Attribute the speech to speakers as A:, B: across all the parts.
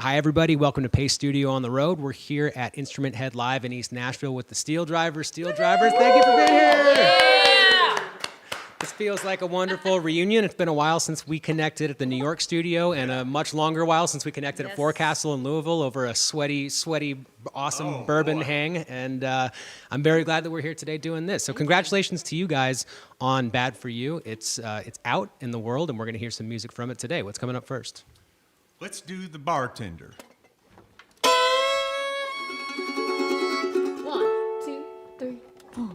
A: Hi, everybody. Welcome to Paste Studio on the Road. We're here at Instrumenthead Live in East Nashville with the SteelDrivers. SteelDrivers, thank you for being here.
B: Yeah.
A: This feels like a wonderful reunion. It's been a while since we connected at the New York studio and a much longer while since we connected at Forecastle in Louisville over a sweaty, awesome bourbon hang. And I'm very glad that we're here today doing this. So congratulations to you guys on Bad For You. It's out in the world, and we're going to hear some music from it today. What's coming up first?
C: Let's do The Bartender.
B: 1, 2, 3, 4.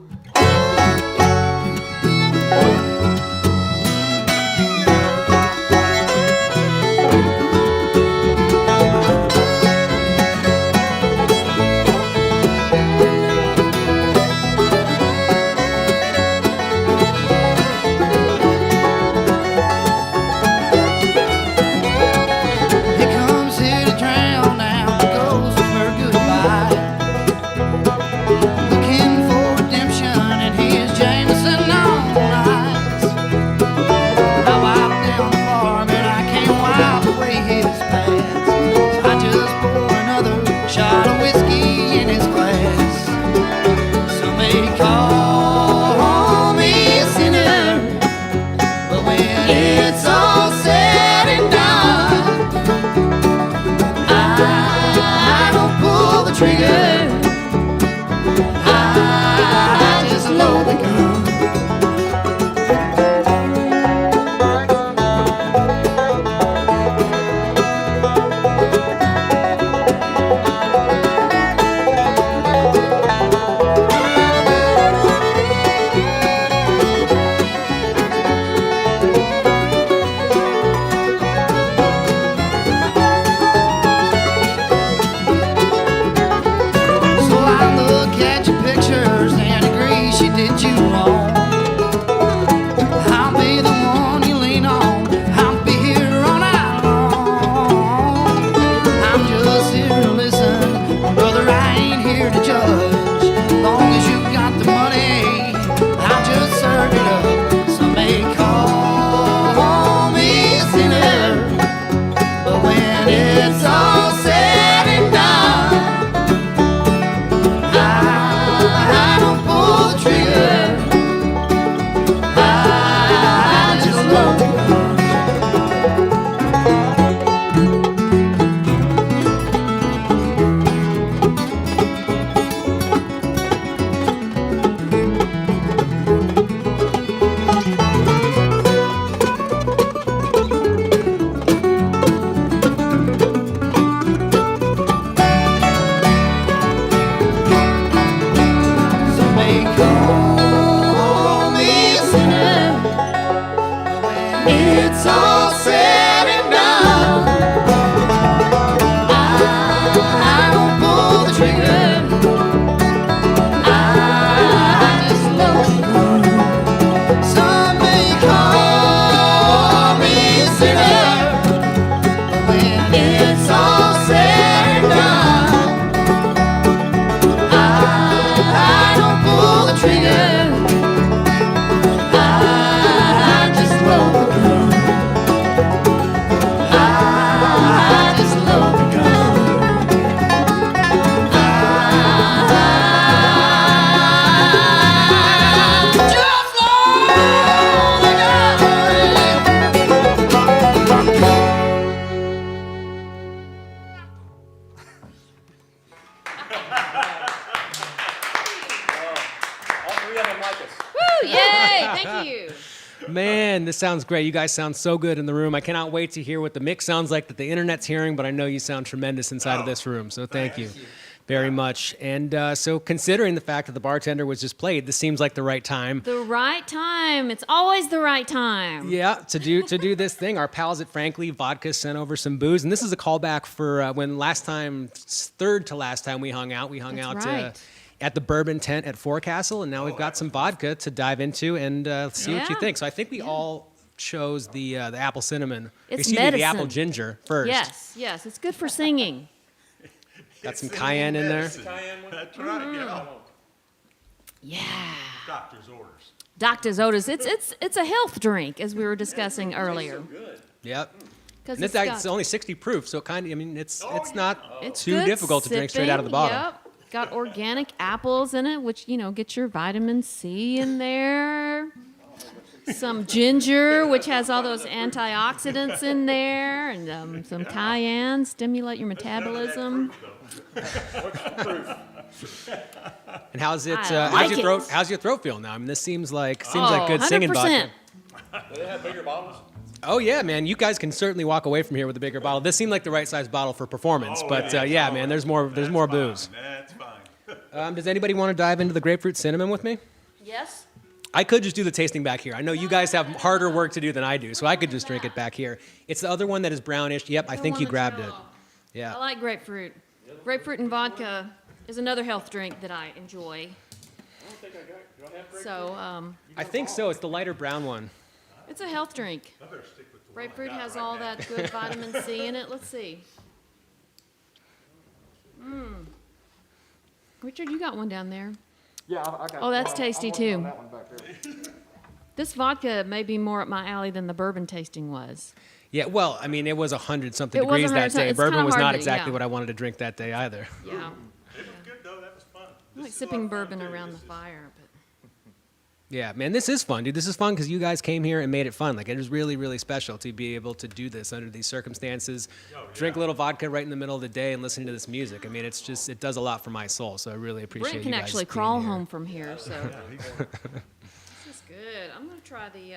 A: Man, this sounds great. You guys sound so good in the room. I cannot wait to hear what the mix sounds like that the internet's hearing, but I know you sound tremendous inside of this room, so thank you very much. And so considering the fact that The Bartender was just played, this seems like the right time.
B: The right time. It's always the right time.
A: Yeah, to do this thing. Our pals at Frankly Vodka sent over some booze, and this is a callback for when third to last time we hung out. We hung out at the Bourbon Tent at Forecastle, and now we've got some vodka to dive into and see what you think. So I think we all chose the apple cinnamon.
B: It's
A: the apple ginger first.
B: Yes, it's good for singing.
A: Got some cayenne in there.
C: That's right.
B: Yeah.
C: Doctor's orders.
B: Doctor's orders. It's a health drink, as we were discussing earlier.
C: So good.
A: Yep.
B: Because
A: And it's only 60 proof, so it kind of, I mean, it's not
B: it's
A: too
B: good
A: difficult to drink straight out of the
B: sipping,
A: bottle.
B: Yep. Got organic apples in it, which, get your vitamin C in there. Some ginger, which has all those antioxidants in there, and some cayenne, stimulate your metabolism.
A: And how's it?
B: I like it.
A: How's your throat feel now? I mean, this seems like
B: Oh,
A: good singing
B: 100%.
A: vodka.
D: Do they have bigger bottles?
A: Oh yeah, man. You guys can certainly walk away from here with a bigger bottle. This seemed like the right size bottle for performance, yeah, man. There's more booze.
C: That's fine.
A: Does anybody want to dive into the grapefruit cinnamon with me?
B: Yes?
A: I could just do the tasting back here. I know you guys have harder work to do than I do, so I could just drink it back here. It's the other one that is brownish. Yep, I think you grabbed it.
B: I
A: Yeah.
B: like grapefruit. Grapefruit and vodka is another health drink that I enjoy. So,
A: I think so. It's the lighter brown one.
B: it's a health drink. Grapefruit has all that good vitamin C in it. Let's see. Richard, you got one down there.
E: Yeah, I got.
B: Oh, that's tasty, too.
E: On that one back there.
B: This vodka may be more up my alley than the bourbon tasting was.
A: Yeah, well, I mean, it was 100-something
B: It was
A: degrees that
B: 100
A: day.
B: it's
A: Bourbon
B: kinda
A: was
B: hard
A: not
B: to-
A: exactly
B: yeah.
A: what I wanted to drink that day either.
B: Yeah.
C: It was good though. That was fun.
B: I like sipping bourbon around the fire, but
A: Yeah, man, this is fun, dude. This is fun because you guys came here and made it fun. Like, it is really, really special to be able to do this under these circumstances. Drink a little vodka right in the middle of the day and listen to this music. I mean, it does a lot for my soul. So I really appreciate
B: Brent
A: you
B: can
A: guys
B: actually
A: being
B: crawl
A: here.
B: home from here, so. This is good. I'm going to try the,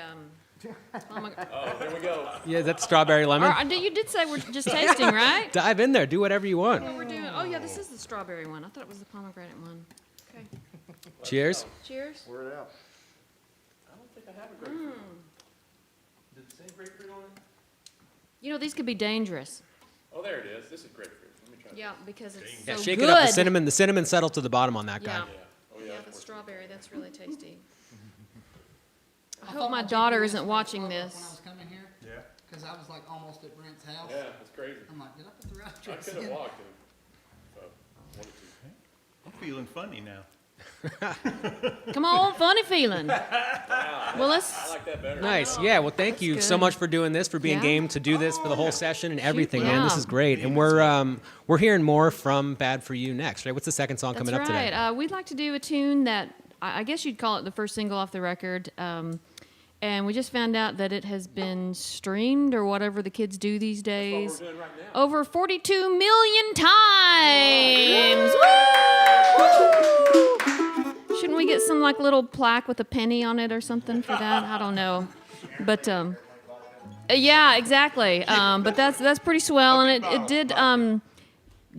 D: Oh, here we go.
A: Yeah, that's strawberry lemon.
B: you did say we're just tasting, right?
A: Dive in there. Do whatever you want.
B: We're doing, oh yeah, this is the strawberry one. I thought it was the pomegranate one. Okay.
A: Cheers.
B: Cheers.
E: Word out.
D: I don't think I have a grapefruit. Did it say grapefruit on it?
B: These could be dangerous.
D: Oh, there it is. This is grapefruit. Let me try
B: Yeah, because it's
A: Yeah,
B: so
A: shake
B: good.
A: it up. The cinnamon settled to the bottom on that guy.
B: Yeah.
D: that. Oh, yeah.
B: Yeah, the
D: of course.
B: strawberry, that's really tasty. I hope my daughter isn't watching
F: When I
B: this.
F: was coming here,
C: Yeah.
F: because I was like almost at Brent's house.
D: Yeah, it's crazy.
F: I'm like, did I put the right
D: I
F: address
D: could have
F: in?
D: walked if I wanted to.
C: I'm feeling funny now.
B: Come on, funny feeling. Well,
D: I like that better.
A: Nice. Yeah. Well, thank you so
B: good.
A: much for doing this, for being
B: Yeah.
A: game to do this for the whole session and everything, man. This
B: Yeah.
A: is great. And we're hearing more from Bad for You next, right? What's the second song
B: That's
A: coming up today?
B: right. We'd like to do a tune that I guess you'd call it the first single off the record. And we just found out that it has been streamed or whatever the kids do these days.
D: What we're doing right now.
B: Over 42 million times. Woo! Shouldn't we get some like little plaque with a penny on it or something for that? I don't know. But yeah, exactly. But that's pretty swell, and it did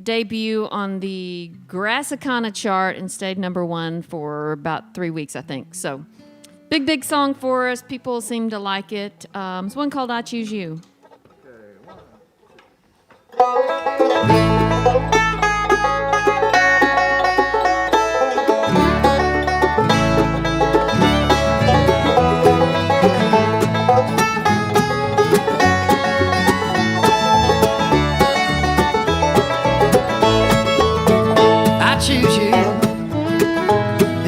B: debut on the Grassicana chart and stayed #1 for about 3 weeks, I think. So big song for us. People seem to like it. It's one called "I Choose You."
F: I choose you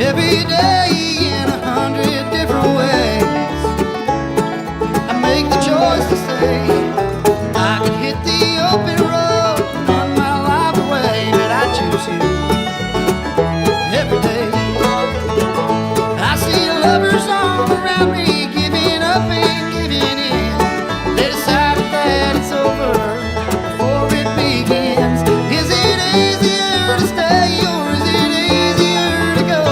F: every day in 100 different ways. I make the choice to stay. I could hit the open road and run my life away, but I choose you every day. I see lovers all around me giving up and giving in. They decide that it's over before it begins. Is it easier to stay or is it easier to go?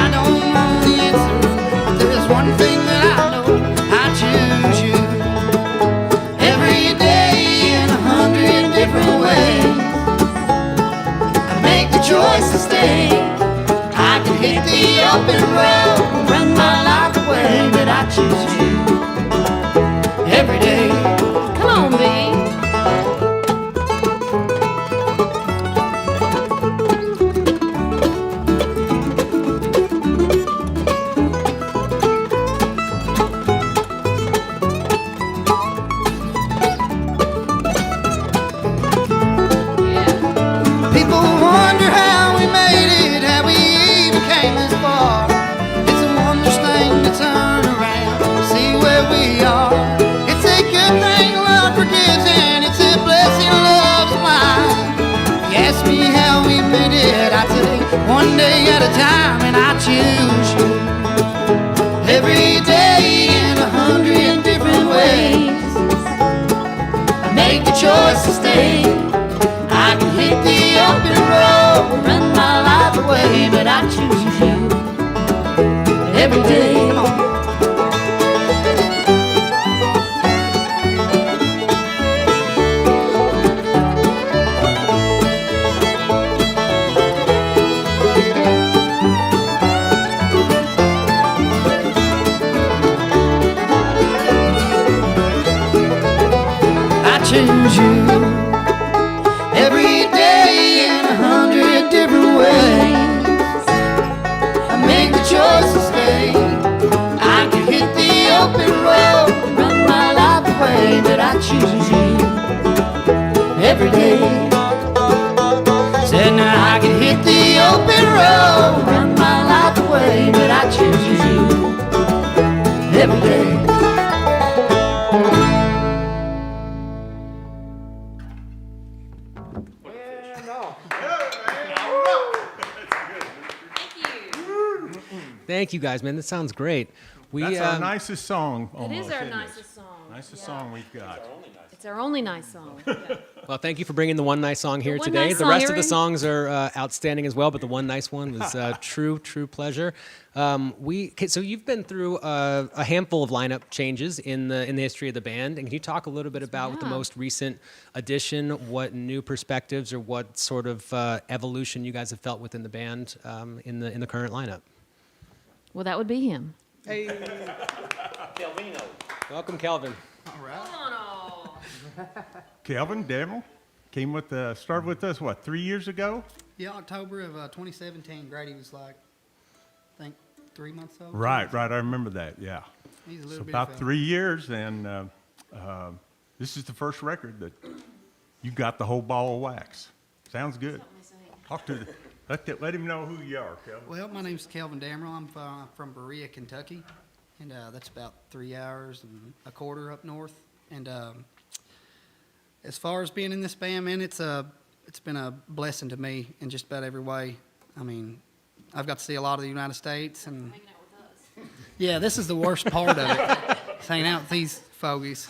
F: I don't know the answer, but there's one thing that I know. I choose you every day in 100 different ways. I make the choice to stay. I can hit the open road, run my life away, but I choose you every day.
B: Come on, B.
F: People wonder how we made it, how we even came this far. It's a wondrous thing one day at a time, and I choose you. Every day in 100 different ways, I make the choice to stay. I can hit the open road, run my life away, but I choose you every day. Come on. Choose you every day in 100 different ways. I make the choice to stay. I can hit the open road, run my life away, but I choose you every day. Said now I can hit the open road, run my life away, but I choose you every day.
A: Thank you guys, man. That sounds great.
C: That's our nicest song.
B: It
C: Almost,
B: is our
C: isn't it?
B: nicest song.
C: Nicest song we've got.
B: It's our only nice song. Yeah.
A: Well, thank you for bringing the one nice song here
B: one
A: today.
B: nice
A: The
B: song,
A: rest of the
B: Aaron.
A: songs are outstanding as well, but the one nice one was true pleasure. So you've been through a handful of lineup changes in the history of the band, and can you talk a little bit about the
B: Yeah.
A: most recent addition, what new perspectives or what sort of evolution you guys have felt within the band in the current lineup?
B: Well, that would be him.
A: Hey,
D: Calvino.
A: welcome, Kelvin.
C: Kelvin Dameron started with us, what, 3 years ago?
F: Yeah, October of 2017. Grady was like, I think, 3 months old.
C: Right. I remember that, yeah.
F: He's a
C: So
F: little bit
C: about 3 years, and this is the first record that you got the whole ball of wax. Sounds good. Talk to let him know who you are, Kelvin.
F: Well, my name's Kelvin Dameron. I'm from Berea, Kentucky, and that's about 3 hours and a quarter up north. And as far as being in this band, man, it's been a blessing to me in just about every way. I mean, I've got to see a lot of the United States, and yeah, this is the worst part of it, is hanging out with these fogies.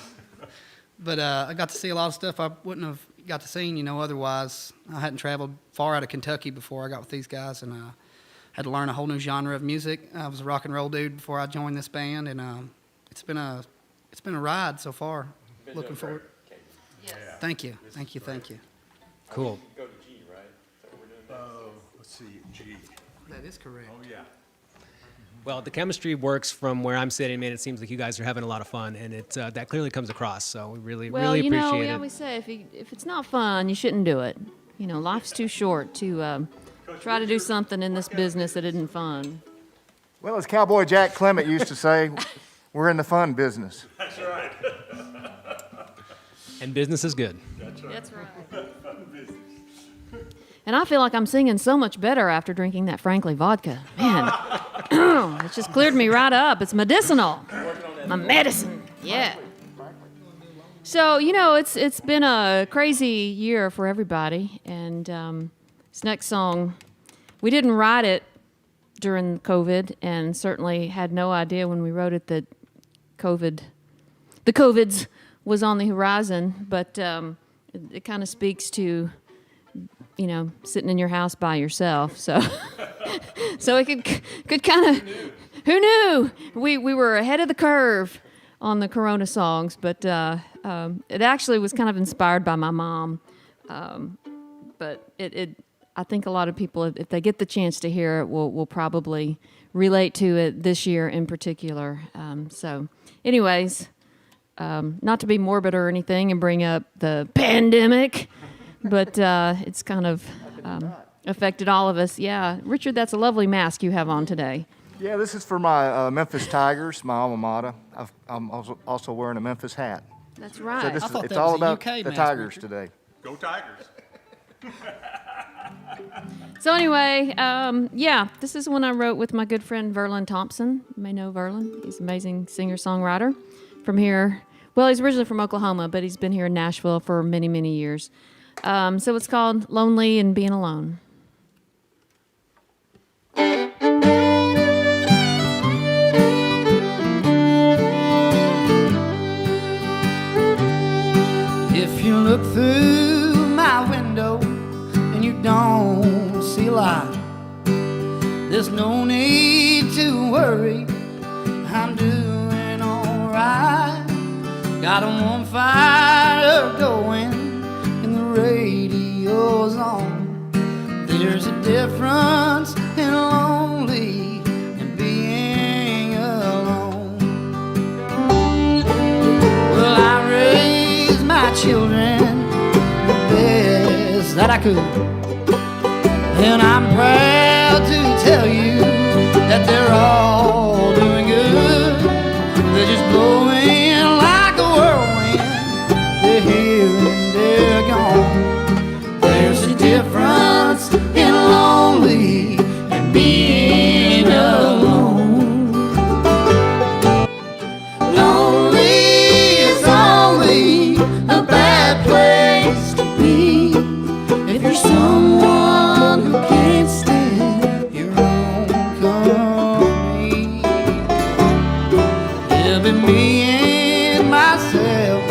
F: But I got to see a lot of stuff I wouldn't have got to see, otherwise. I hadn't traveled far out of Kentucky before I got with these guys, and had to learn a whole new genre of music. I was a rock and roll dude before I joined this band, and it's been a ride so far. Looking forward. Thank you.
A: Cool.
D: Go to G, right? Is that what we're doing next?
C: Let's see, G.
F: That is correct.
C: Oh, yeah.
A: Well, the chemistry works from where I'm sitting, man. It seems like you guys are having a lot of fun, and that clearly comes across. So we really
B: Well,
A: appreciate
B: we
A: it.
B: always say if it's not fun, you shouldn't do it. Life's too short to try to do something in this business that isn't fun.
G: Well, as Cowboy Jack Clement used to say, we're in the fun business.
C: That's right.
A: And business is good.
B: That's right. And I feel like I'm singing so much better after drinking that Frankly vodka. Man, it just cleared me right up. It's medicinal. My medicine. Yeah. So, it's been a crazy year for everybody. And this next song, we didn't write it during COVID, and certainly had no idea when we wrote it that the COVIDs was on the horizon. But it kind of speaks to, sitting in your house by yourself. So, so it could kind of, who knew? We were ahead of the curve on the Corona songs, but it actually was kind of inspired by my mom. But I think a lot of people, if they get the chance to hear it, will probably relate to it this year in particular. So, anyways, not to be morbid or anything and bring up the pandemic, but it's kind of affected all of us. Yeah, Richard, that's a lovely mask you have on today.
G: Yeah, this is for my Memphis Tigers, my alma mater. I'm also wearing a Memphis hat.
B: That's
G: So
B: right.
G: this
F: I
G: is,
F: thought
G: it's
F: that was
G: all
F: a
G: about
F: UK
G: the
F: mask,
G: Tigers
F: Richard.
G: today.
C: Go Tigers.
B: So anyway, yeah, this is one I wrote with my good friend Verlin Thompson. You may know Verlin. He's an amazing singer-songwriter from here. Well, he's originally from Oklahoma, but he's been here in Nashville for many, many years. So it's called Lonely and Being Alone.
F: If you look through my window and you don't see light, there's no need to worry, I'm doing alright. Got a warm fire going and the radio's on. There's a difference in lonely and being alone. Well, I raised my children the best that I could, and I'm proud to tell you that they're all doing good. They're just blowing like a whirlwind. They're here and they're gone. There's a difference in lonely and being alone. Lonely is only a bad place to be if you're someone who can't stand your own company. Yeah, but me and myself,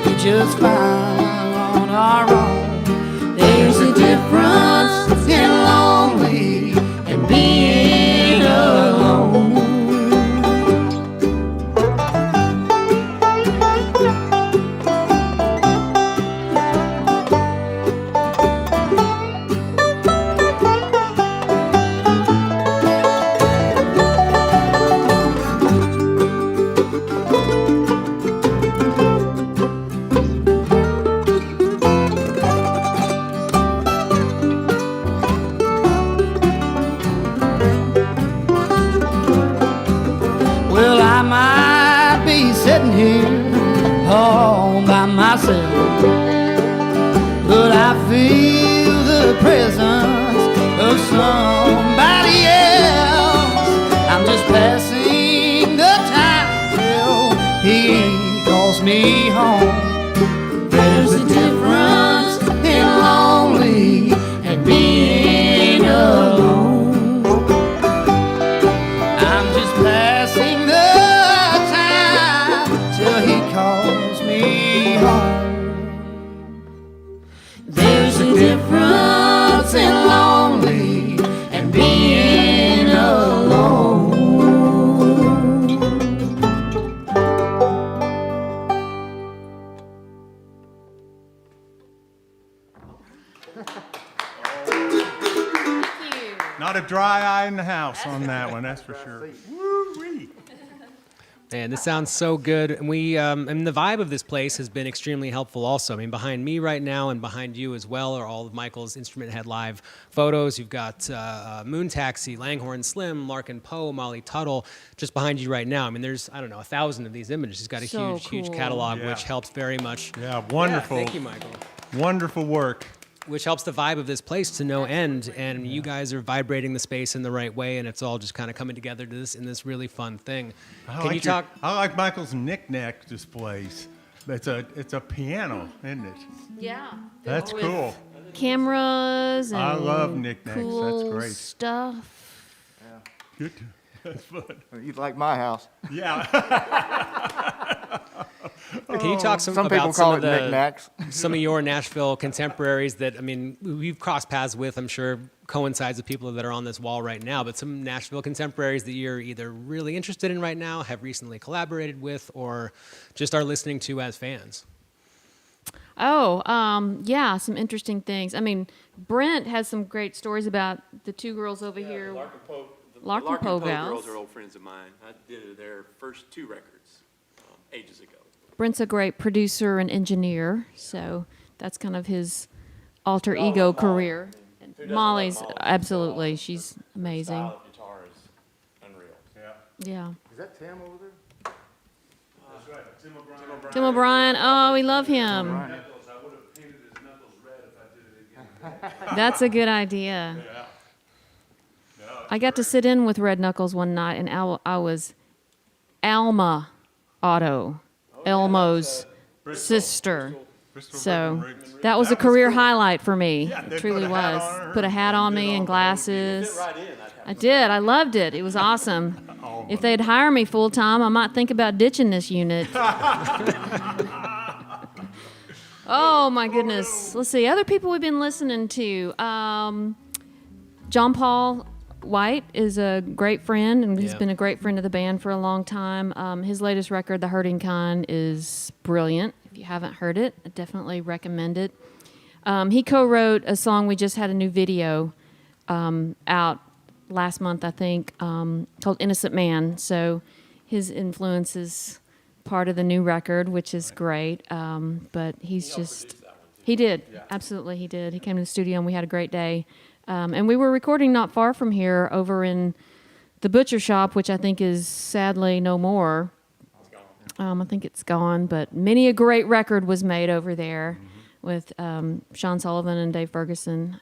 F: we just fine on our own. There's a difference in lonely and being alone. Well, I might be sitting here all by myself, but I feel the presence of somebody else. I'm just passing the time till he calls me home. There's a difference in lonely and being alone. I'm just passing the time till he calls me home. There's a difference in lonely and being alone.
C: Not a dry eye in the house on that one, that's for sure. Woo-wee.
A: Man, this sounds so good. And and the vibe of this place has been extremely helpful also. I mean, behind me right now and behind you as well are all of Michael's Instrumenthead Live photos. You've got Moon Taxi, Langhorne Slim, Larkin Poe, Molly Tuttle, just behind you right now. I mean, there's, 1,000 of these images. He's got a
B: So
A: huge
B: cool.
A: catalog,
C: Yeah.
A: which helps very much.
C: Yeah, wonderful.
A: Thank you, Michael.
C: Wonderful work.
A: Which helps the vibe of this place to no end, and you guys are vibrating the space in the right way, and it's all just kind of coming together to this in this really fun thing.
C: I like Michael's knick-knack displays. It's a piano, isn't it?
B: Yeah.
C: That's cool.
B: Cameras and
C: I love knickknacks.
B: cool
C: That's great.
B: stuff.
C: Good. That's fun.
G: You like my house.
C: Yeah.
A: Can you talk
G: Some people
A: about
G: call
A: some
G: it
A: of the
G: knickknacks.
A: some of your Nashville contemporaries that, I mean, we've crossed paths with, I'm sure coincides with people that are on this wall right now, but some Nashville contemporaries that you're either really interested in right now, have recently collaborated with, or just are listening to as fans?
B: Oh, yeah, some interesting things. I mean, Brent has some great stories about the two girls over here.
D: Larkin Poe. The
B: Larkin
D: Larkin
B: Poe
D: Poe girls
B: gals.
D: are old friends of mine. I did their first two records ages ago.
B: Brent's a great producer and engineer, so that's kind of his alter ego career. And
D: doesn't
B: Molly's,
D: love Molly?
B: absolutely, she's amazing.
D: Style of guitar is unreal.
B: Yeah.
G: Is that Tim over there?
C: That's right. Tim O'Brien.
B: Tim O'Brien, oh, we love him.
C: I would have painted his knuckles red if I did it again.
B: That's a good idea. I got to sit in with Red Knuckles one night, and I was Alma Otto, Elmo's sister. So that was a career highlight for me.
C: Yeah, they
B: It truly
C: put a hat
B: was.
C: on her
B: Put a hat on
C: and did
B: me
C: all
B: and
C: the whole
B: glasses.
D: Right in. I'd have
B: I did. I loved it. It was awesome.
C: Oh,
B: If they'd hire me full time, I might think about ditching this unit. Oh my goodness. Let's see. Other people we've been listening to. John Paul White is a great friend, and he's
A: Yeah.
B: been a great friend of the band for a long time. His latest record, The Hurting Kind, is brilliant. If you haven't heard it, I definitely recommend it. He co-wrote a song. We just had a new video out last month, I think, called Innocent Man. So his influence is part of the new record, which is great. But he's just... He did. Absolutely, he did. He came to the studio, and we had a great day. And we were recording not far from here over in the butcher shop, which I think is sadly no more. I think it's gone, but many a great record was made over there with Sean Sullivan and Dave Ferguson.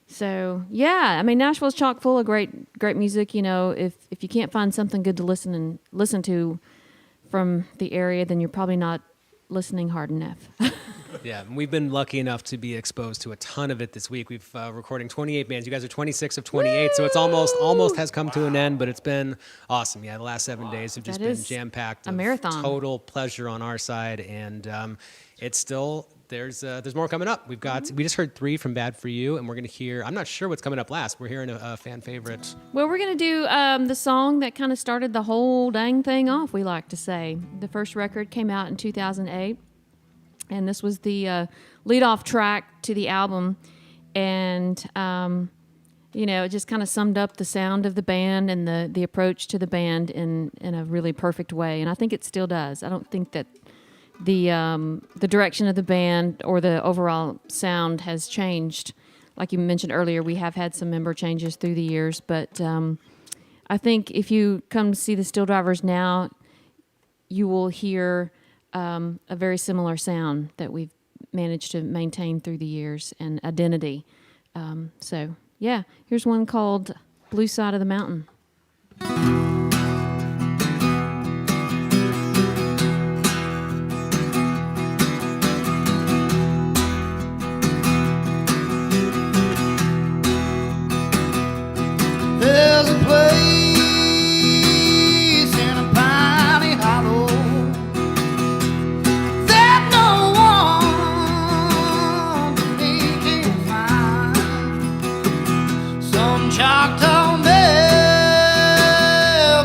B: So yeah, I mean, Nashville's chock full of great music. You know, if you can't find something good to listen to from the area, then you're probably not listening hard enough.
A: Yeah, and we've been lucky enough to be exposed to a ton of it this week. We've recording 28 bands. You guys are 26 of 28, so it's almost has come to an end, but it's been awesome. Yeah, the last 7 days have just
B: That
A: been
B: is
A: jam-packed.
B: a
A: of
B: marathon.
A: Total pleasure on our side, and it's still there's more coming up. We just heard 3 from Bad For You, and we're gonna hear. I'm not sure what's coming up last. We're hearing a fan favorite.
B: Well, we're going to do the song that kind of started the whole dang thing off, we like to say. The first record came out in 2008, and this was the lead-off track to the album. And, you know, it just kind of summed up the sound of the band and the approach to the band in a really perfect way. And I think it still does. I don't think that the direction of the band or the overall sound has changed. Like you mentioned earlier, we have had some member changes through the years, but I think if you come to see the SteelDrivers now, you will hear a very similar sound that we've managed to maintain through the years and identity. So, yeah, here's one called Blue Side of the Mountain.
F: There's a place in a piney hollow that no one but me can find. Some Choctaw man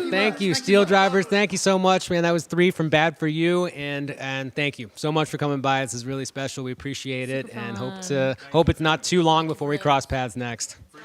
A: Thank you, SteelDrivers. Thank you so much, man. That was 3 from Bad for You, and thank you so much for coming by. This is really special. We appreciate it, and hope it's not too long before we cross paths next.
B: Right.